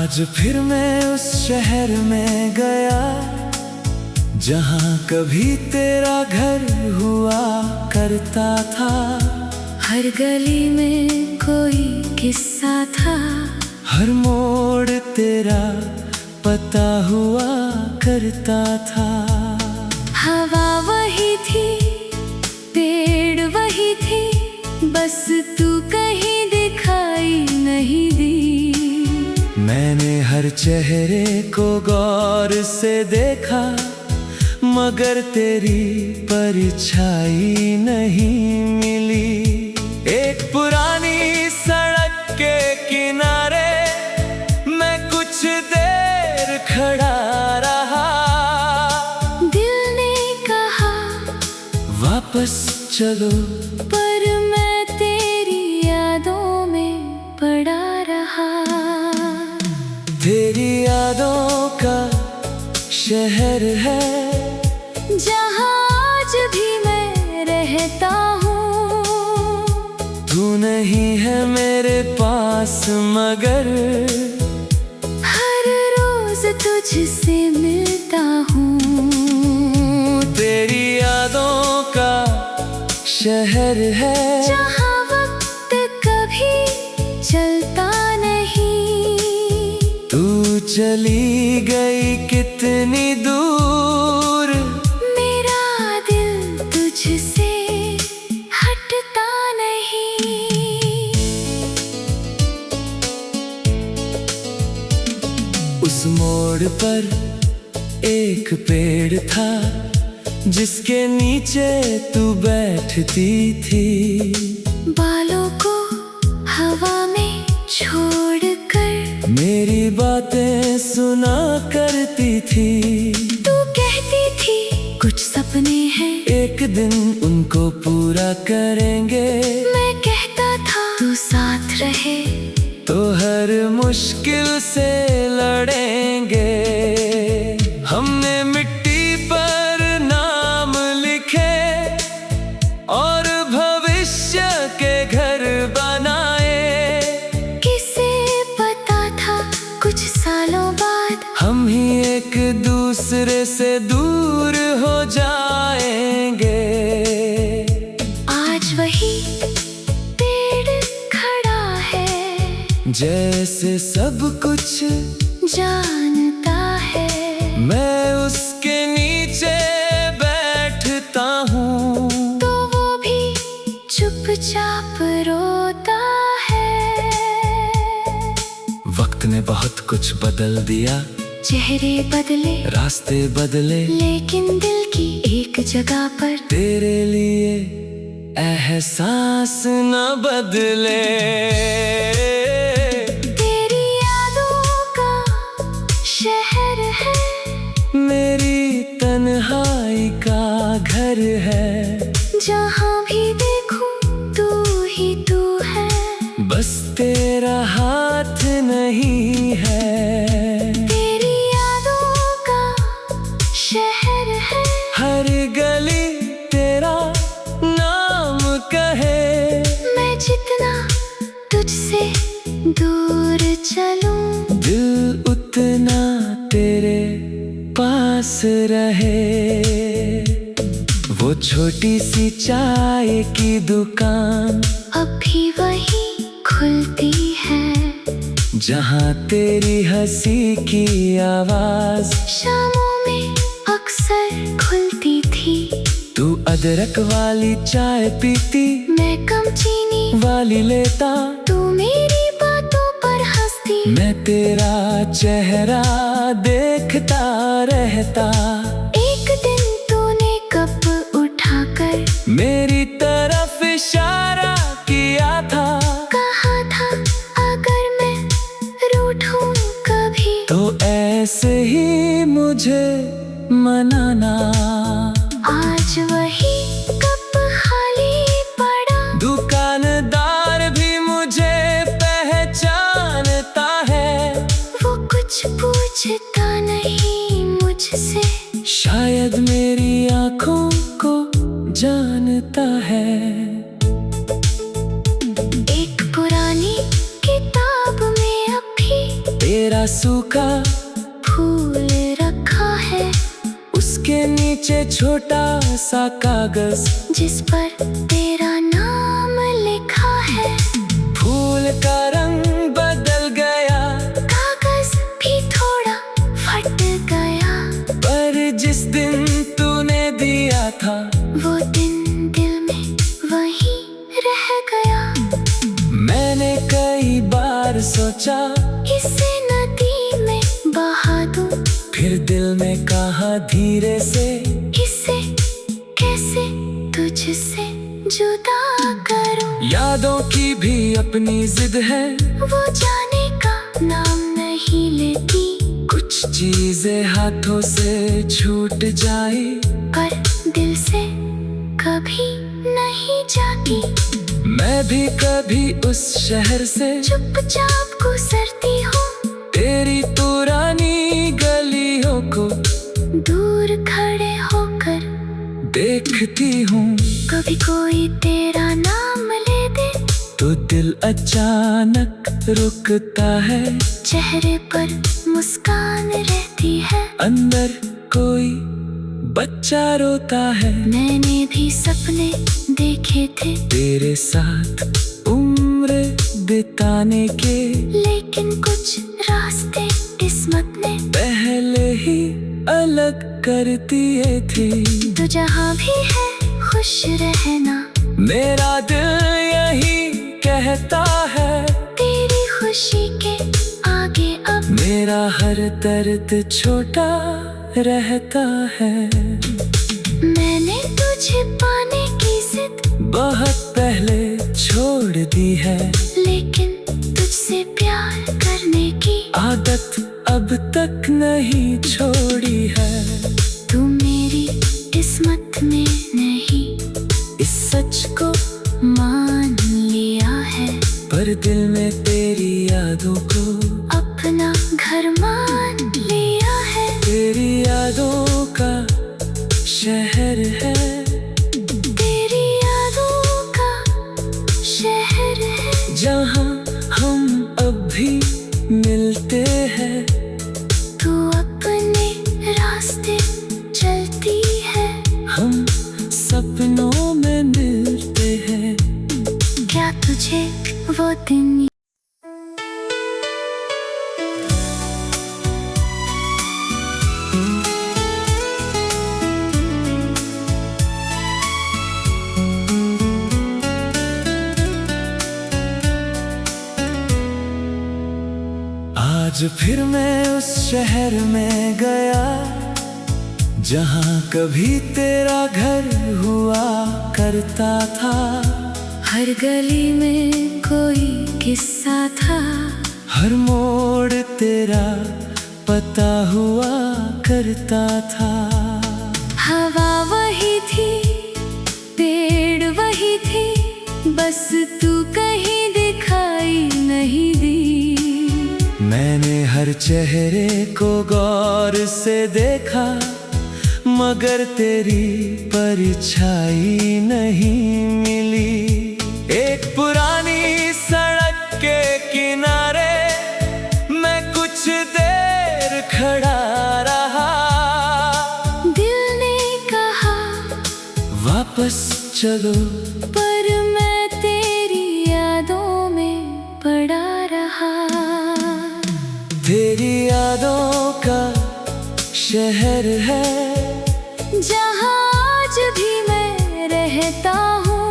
आज फिर मैं उस शहर में गया जहाँ कभी तेरा घर हुआ करता था। हर गली में कोई किस्सा था, हर मोड़ तेरा पता हुआ करता था। हवा वही थी, पेड़ वही थे, बस तू कहीं दिखाई नहीं दी। मैंने हर चेहरे को गौर से देखा, मगर तेरी परछाई नहीं मिली। एक पुरानी सड़क के किनारे मैं कुछ देर खड़ा रहा। दिल ने कहा वापस चलो, पर मैं तेरी यादों में पड़ा रहा। तेरी यादों का शहर है जहाँ आज भी मैं रहता हूँ। तू नहीं है मेरे पास मगर हर रोज तुझसे मिलता हूँ। तेरी यादों का शहर है जहाँ वक्त कभी चलता नहीं। तू चली गई कितनी दूर, मेरा दिल तुझसे हटता नहीं। उस मोड़ पर एक पेड़ था जिसके नीचे तू बैठती थी। बालों को हवा में छोड़कर मेरी बातें सुना करती थी। तू कहती थी कुछ सपने हैं, एक दिन उनको पूरा करेंगे। मैं कहता था तू साथ रहे तो हर मुश्किल से लड़ेंगे। हमने मिट्टी पर नाम लिखे और भविष्य के घर बनाए। किसे पता था कुछ सालों बाद हम ही एक दूसरे से दूर हो जाएंगे। आज वही पेड़ खड़ा है, जैसे सब कुछ जानता है। मैं उसके नीचे बैठता हूँ तो वो भी चुपचाप रोता है। वक्त ने बहुत कुछ बदल दिया, चेहरे बदले, रास्ते बदले, लेकिन दिल की एक जगह पर तेरे लिए एहसास न बदले। तेरी यादों का शहर है, मेरी तन्हाई का घर है। जहाँ भी देखूं तू ही तू है, बस तेरा हाथ नहीं है। तेरी यादों का शहर है, हर गली तेरा नाम कहे। मैं जितना तुझसे दूर चलूं, दिल उतना तेरे पास रहे। वो छोटी सी चाय की दुकान अब भी वही खुलती है। जहाँ तेरी हंसी की आवाज शामों में अक्सर खुलती थी। तू अदरक वाली चाय पीती, मैं कम चीनी वाली लेता। तू मेरी बातों पर हंसती, मैं तेरा चेहरा देखता रहता। एक दिन तूने कप उठाकर मेरी तरफ इशारा किया था। कहा था अगर मैं रूठूं कभी तो ऐसे ही मुझे मनाना। आज वही कप खाली पड़ा, दुकानदार भी मुझे पहचानता है। वो कुछ पूछता नहीं मुझसे, शायद मेरी आँखों को जानता है। एक पुरानी किताब में अब भी तेरा सूखा फूल रखा है, उसके नीचे छोटा सा कागज जिस पर तेरा नाम लिखा है। फूल का रंग बदल गया, कागज भी थोड़ा फट गया, पर जिस दिन तूने दिया था वो दिन दिल में वहीं रह गया। मैंने कई बार सोचा इसे नदी में बहा दूं, फिर दिल में कहा धीरे से, इसे कैसे तुझसे जुदा करूं। यादों की भी अपनी जिद है, वो जाने का नाम नहीं लेती, कुछ चीजें हाथों से छूट जाए पर दिल से कभी नहीं जाती। मैं भी कभी उस शहर से चुपचाप गुजरती हूँ, तेरी पुरानी गलियों को दूर खड़े होकर देखती हूँ। कभी कोई तेरा नाम ले दे, तो दिल अचानक रुकता है, चेहरे पर मुस्कान रहती है, अंदर कोई बच्चा रोता है। मैंने भी सपने देखे थे, तेरे साथ उम्र बिताने के, लेकिन कुछ रास्ते किस्मत ने पहले ही अलग कर दिए थे। तो जहाँ भी है खुश रहना, मेरा दिल यही कहता है, तेरी खुशी के आगे अब मेरा हर दर्द छोटा रहता है। मैंने तुझे पाने की जिद बहुत पहले छोड़ दी है, लेकिन तुझसे प्यार करने की आदत अब तक नहीं छोड़ी है। तू मेरी किस्मत में नहीं, इस सच को मान लिया है, पर दिल में तेरी यादों को अपना घर मान लिया है। तेरी यादों का शहर है, तेरी यादों का शहर है, जहाँ हम अब भी मिलते हैं। तू अपने रास्ते चलती है, हम सपनों में मिलते हैं। क्या तुझे वो दिन आज फिर मैं उस शहर में गया, जहाँ कभी तेरा घर हुआ करता था। हर गली में कोई किस्सा था, हर मोड़ तेरा पता हुआ करता था। हवा वही थी, पेड़ वही थे, बस तू कहीं दिखाई नहीं दी। मैंने हर चेहरे को गौर से देखा, मगर तेरी परछाई नहीं मिली। एक पुरानी सड़क के किनारे मैं कुछ देर खड़ा रहा, दिल ने कहा वापस चलो, पर मैं तेरी यादों में पड़ा रहा। तेरी यादों का शहर है, जहाँ आज भी मैं रहता हूँ।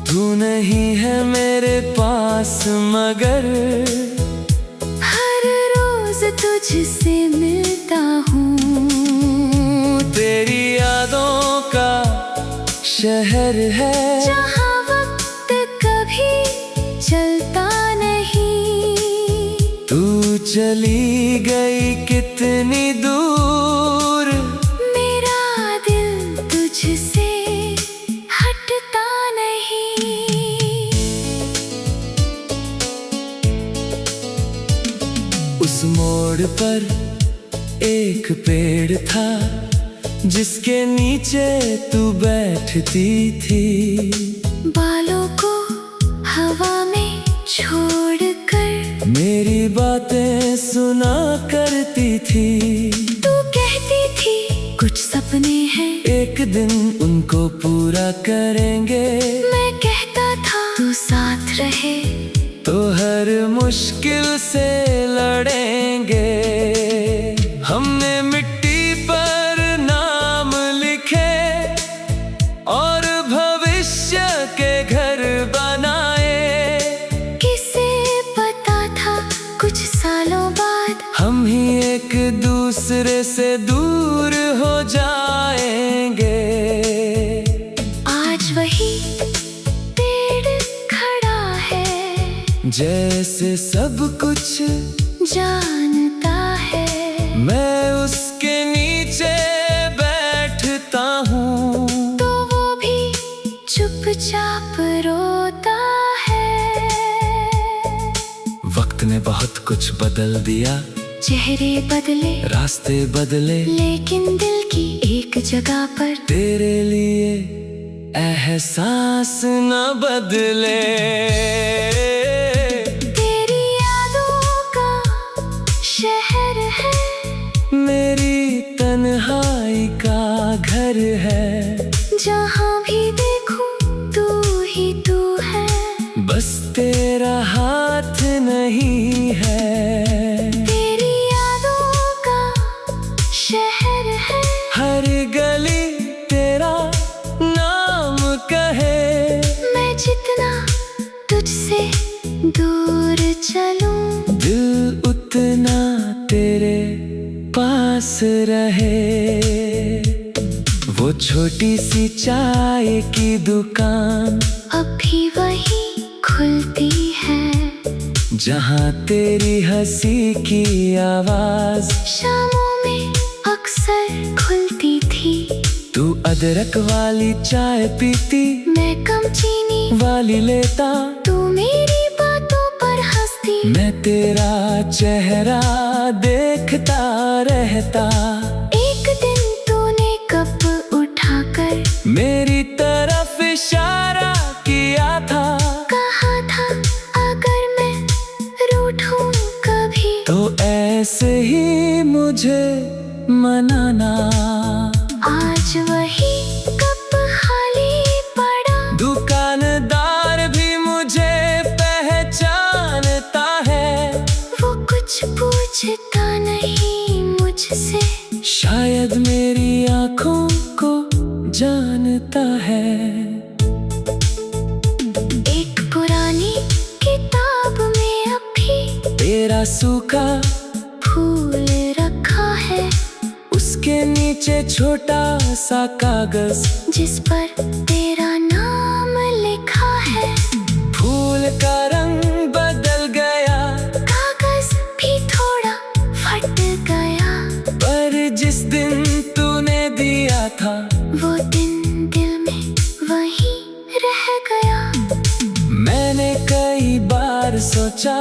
तू नहीं है मेरे पास मगर हर रोज तुझसे मिलता हूँ। तेरी यादों का शहर है, जहाँ वक्त कभी चलता नहीं। तू चली गई कितनी दूर, मेरा दिल तुझसे हटता नहीं। उस मोड़ पर एक पेड़ था, जिसके नीचे तू बैठती थी। बालों को हवा में छोड़कर मेरी बातें सुना करती थी। तू कहती थी कुछ सपने हैं, एक दिन उनको पूरा करेंगे। मैं कहता था तू साथ रहे तो हर मुश्किल से लड़ेंगे। हमने मिट्टी पर नाम लिखे और भविष्य के घर बनाए। किसे पता था कुछ सालों बाद हम ही एक दूसरे से दूर हो जाएंगे। आज वही पेड़ खड़ा है, जैसे सब कुछ जानता है। मैं उसके नीचे बैठता हूँ तो वो भी चुपचाप रोता है। वक्त ने बहुत कुछ बदल दिया, चेहरे बदले, रास्ते बदले, लेकिन दिल की एक जगह पर तेरे लिए एहसास न बदले। तेरी यादों का शहर है, मेरी तन्हाई का घर है। जहाँ भी देखूं तू ही तू है। बस तेरा हाथ नहीं है। तेरी यादों का शहर है, हर गली तेरा नाम कहे। मैं जितना तुझसे दूर चलूं, दिल उतना तेरे पास रहे। वो छोटी सी चाय की दुकान अब भी वही खुलती है। जहाँ तेरी हंसी की आवाज शामों में अक्सर खुलती थी। तू अदरक वाली चाय पीती, मैं कम चीनी वाली लेता। तू मेरी बातों पर हंसती, मैं तेरा चेहरा देखता रहता। एक दिन तूने कप उठाकर मेरी तरफ इशारा किया था। कहा था अगर मैं रूठूं कभी तो ऐसे ही मुझे मनाना। आज वही कप खाली पड़ा, दुकानदार भी मुझे पहचानता है। वो कुछ पूछता नहीं मुझसे, शायद मेरी आँखों को जानता है। एक पुरानी किताब में अब भी तेरा सूखा फूल रखा है, उसके नीचे छोटा सा कागज जिस पर तेरा नाम लिखा है। फूल का रंग बदल गया, कागज भी थोड़ा फट गया, पर जिस दिन तूने दिया था वो दिन दिल में वही रह गया। मैंने कई बार सोचा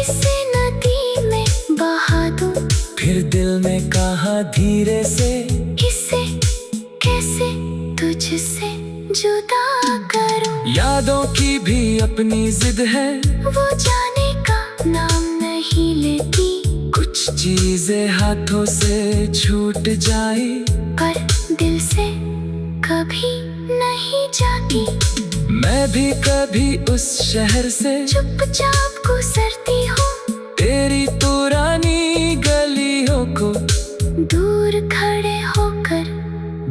इसे नदी में बहा दूं, फिर दिल में कहा धीरे से इसे कैसे तुझसे जुदा करूं। यादों की भी अपनी जिद है, वो जाने का नाम नहीं लेती, कुछ चीजें हाथों से छूट जाए पर दिल से कभी नहीं जाती। मैं भी कभी उस शहर से चुपचाप गुजरती हूँ, तेरी पुरानी गलियों को दूर खड़े होकर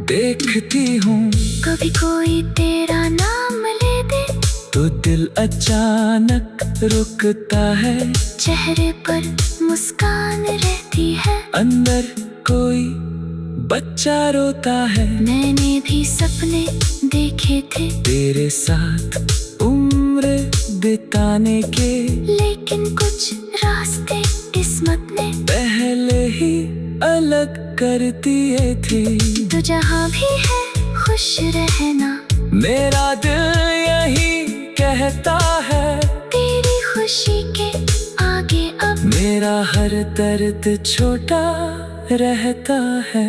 देखती हूँ। कभी कोई तेरा नाम ले दे तो दिल अचानक रुकता है। चेहरे पर मुस्कान रहती है, अंदर कोई बच्चा रोता है। मैंने भी सपने देखे थे, तेरे साथ उम्र बिताने के, लेकिन कुछ रास्ते किस्मत ने पहले ही अलग कर दिए थे। तो जहाँ भी है खुश रहना, मेरा दिल यही कहता है। तेरी खुशी के आगे अब मेरा हर दर्द छोटा रहता है।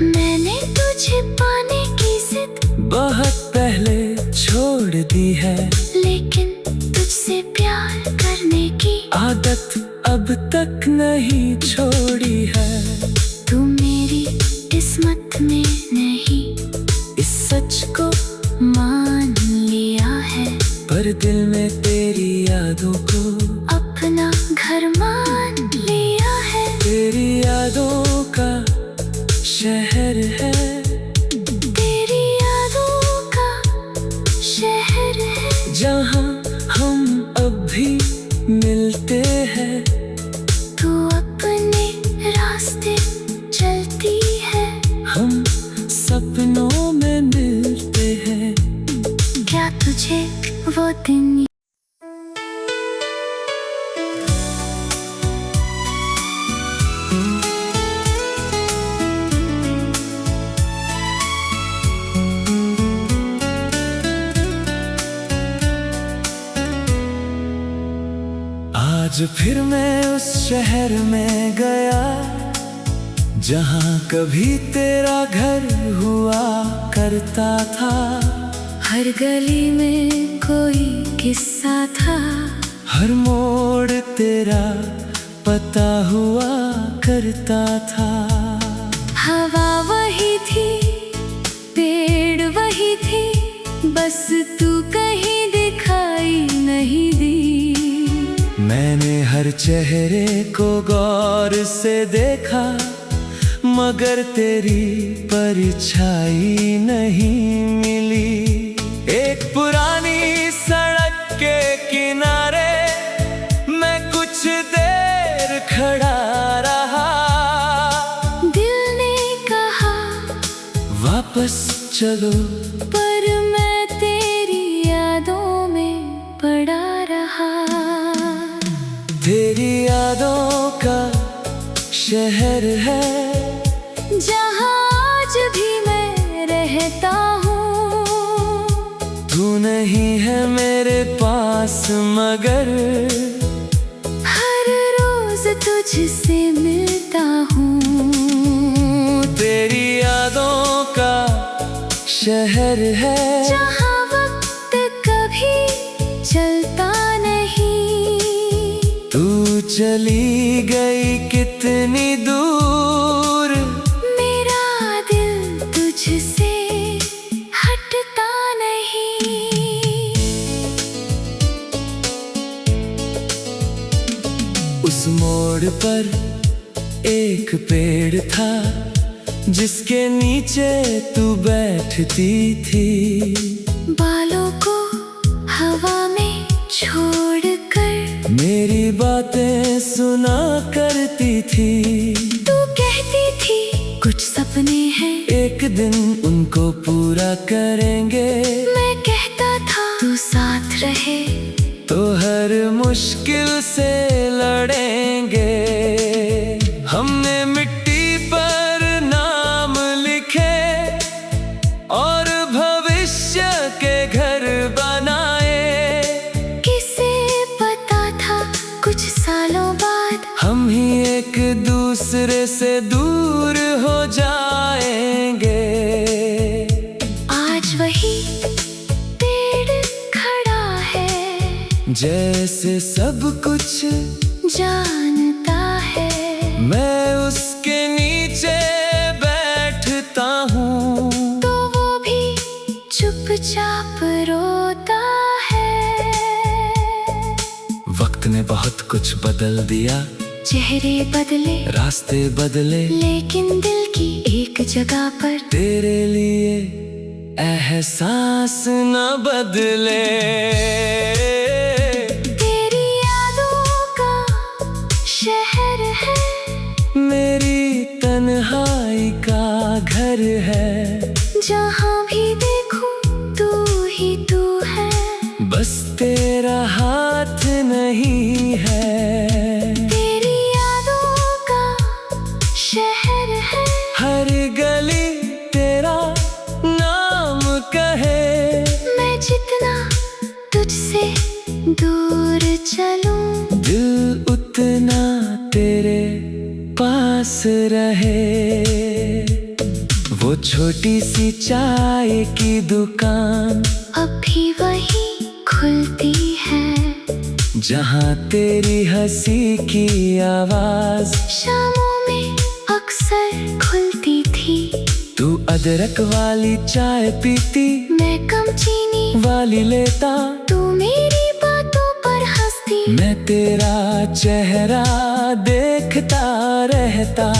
मैंने तुझे पाने की जिद बहुत पहले छोड़ दी है, लेकिन तुझसे प्यार करने की आदत आदत अब तक नहीं छोड़ी है। तू मेरी किस्मत में नहीं इस सच को मान लिया है, पर दिल में तेरी यादों को अपना घर मान लिया है। तेरी यादों का शहर है, तेरी यादों का शहर है, जहाँ हम अब भी मिलते हैं। तू अपने रास्ते चलती है, हम सपनों में मिलते हैं। क्या तुझे वो दिन आज फिर मैं उस शहर में गया जहाँ कभी तेरा घर हुआ करता था। हर गली में कोई किस्सा था, हर मोड़ तेरा पता हुआ करता था। हवा वही थी, पेड़ वही थे, बस तू कहीं दिखाई नहीं दी। मैंने हर चेहरे को गौर से देखा, मगर तेरी परछाई नहीं मिली। एक पुरानी सड़क के किनारे मैं कुछ देर खड़ा रहा। दिल ने कहा वापस चलो, पर मैं तेरी यादों में पड़ा रहा। तेरी यादों का शहर है, जहाँ आज भी मैं रहता हूँ। तू नहीं है मेरे पास मगर हर रोज तुझसे मिलता हूँ। तेरी यादों का शहर है, जहाँ वक्त कभी चलता नहीं। तू चली गई कितनी दूर, मेरा दिल तुझसे हटता नहीं। उस मोड़ पर एक पेड़ था जिसके नीचे तू बैठती थी। बालों को हवा में छोड़कर मेरी बातें सुना करती थी। तू कहती थी कुछ सपने हैं, एक दिन उनको पूरा करेंगे। मैं कहता था तू साथ रहे तो हर मुश्किल से लड़ेंगे। हमने मिट्टी पर नाम लिखे और भविष्य के घर बनाए। किसे पता था कुछ सालों बाद हम ही एक दूसरे से दूर हो जाएंगे। आज वही पेड़ खड़ा है, जैसे सब कुछ जानता है। मैं उसके नीचे बैठता हूँ, तो वो भी चुपचाप रोता है। वक्त ने बहुत कुछ बदल दिया, चेहरे बदले, रास्ते बदले, लेकिन दिल की एक जगह पर तेरे लिए एहसास न बदले। तेरी यादों का शहर है, मेरी तन्हाई का घर है। जहाँ भी देखूं तू ही तू है, बस तेरा हाथ नहीं है। तेरी यादों का शहर है, हर गली तेरा नाम कहे। मैं जितना तुझसे दूर चलूं, दिल उतना तेरे पास रहे। वो छोटी सी चाय की दुकान अब भी वही खुलती है। जहाँ तेरी हंसी की आवाज शामों में अक्सर खुलती थी। तू अदरक वाली चाय पीती, मैं कम चीनी वाली लेता। तू मेरी बातों पर हंसती। मैं तेरा चेहरा देखता रहता।